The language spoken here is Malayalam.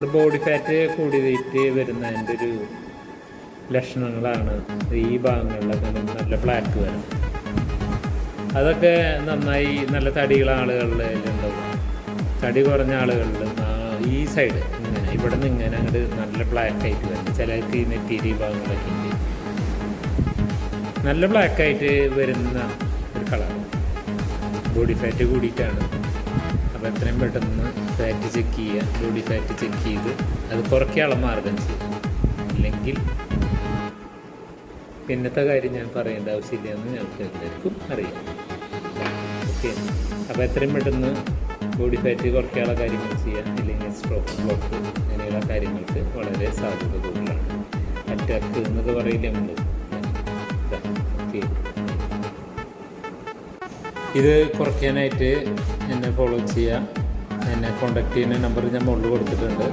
ബോഡി ഫാറ്റ് കൂടിയിട്ട് വരുന്നതിൻ്റെ ഒരു ലക്ഷണങ്ങളാണ് ഈ ഭാഗങ്ങളിലൊക്കെ നല്ല ബ്ലാക്ക് വരുന്നത്. അതൊക്കെ നന്നായി നല്ല തടിയുള്ള ആളുകളിൽ ഉണ്ടാവും. തടി കുറഞ്ഞ ആളുകളിൽ ഈ സൈഡ് ഇങ്ങനെ ഇവിടെ നിന്ന് ഇങ്ങനെ അങ്ങോട്ട് നല്ല ബ്ലാക്ക് ആയിട്ട് വരും. ചിലർക്ക് ഈ നെറ്റീരി ഭാഗങ്ങളൊക്കെ ഉണ്ട്, നല്ല ബ്ലാക്കായിട്ട് വരുന്ന ഒരു കളർ ബോഡി ഫാറ്റ് കൂടിയിട്ടാണ്. അപ്പോൾ എത്രയും പെട്ടെന്ന് ഫാറ്റ് ചെക്ക് ചെയ്യുക, ബോഡി ഫാറ്റ് ചെക്ക് ചെയ്ത് അത് കുറയ്ക്കാനുള്ള മാർഗം ചെയ്യുക. ഇല്ലെങ്കിൽ പിന്നത്തെ കാര്യം ഞാൻ പറയേണ്ട ആവശ്യമില്ലയെന്ന് ഞങ്ങൾക്ക് എല്ലാവർക്കും അറിയാം. ഓക്കെ, അപ്പോൾ എത്രയും പെട്ടെന്ന് ബോഡി ഫാറ്റ് കുറയ്ക്കാനുള്ള കാര്യങ്ങൾ ചെയ്യാം. ഇല്ലെങ്കിൽ സ്ട്രോക്ക്, ബ്ലോക്ക് അങ്ങനെയുള്ള കാര്യങ്ങൾക്ക് വളരെ സാധ്യത കൂടുതലാണ്. അറ്റാക്ക് എന്നൊക്കെ പറയില്ലേ നമ്മൾ. ഓക്കെ, ഇത് കുറയ്ക്കാനായിട്ട് എന്നെ ഫോളോ ചെയ്യുക. എന്നെ കോൺടാക്ട് ചെയ്യുന്ന നമ്പർ ഞാൻ മുകളിൽ കൊടുത്തിട്ടുണ്ട്.